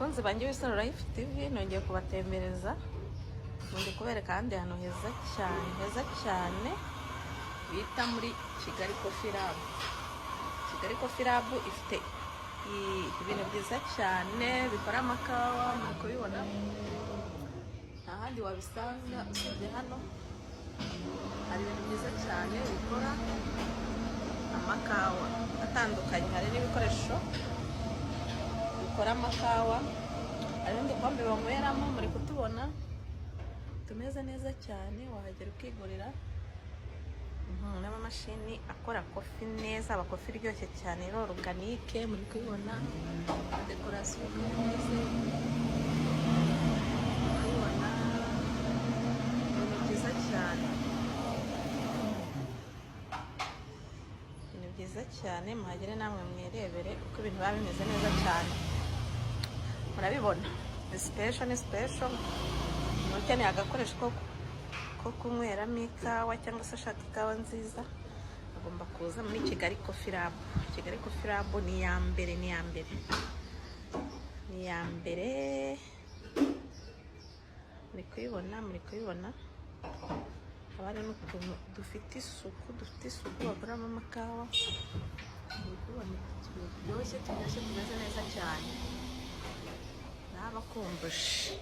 Bakunzi banjye b'Isaro Life TV nongeye kubatembereza ndi kubereka ahandi hantu heza cyane bita muri Kigali Coffee Lab. Kigali Coffee Lab ifite ibintu byiza cyane bikora amakawa, muri kubibona ahandi wabisanga usibye hano. Hari ibintu byiza cyane bikora amakawa atandukanye, hari n'ibikoresho bikora amakawa, hari n'udukombe banyweramo muri kutubona tumeze neza cyane, wahagera ukigurira n'amamashini akora kofi neza, aba kofi iryoshye cyane rero organique, muri kubibona decoration neza, kubibona ibintu byiza cyane, ibintu byiza cyane. Muhagere namwe mwirebere uko ibintu biba bimeze neza cyane, murabibona ni special. Ukeneye agakoresho ko kunyweramo ikawa cyangwa se ushaka ikawa nziza, agomba kuza muri Kigali Coffee Lab. Kigali Coffee Lab ni iya mbere muri kubibona haba hari n'utuntu dufite isuku bakoramo amakawa, muri kubibona ikintu kiryoshye tumeze neza cyane, nabakumbushe.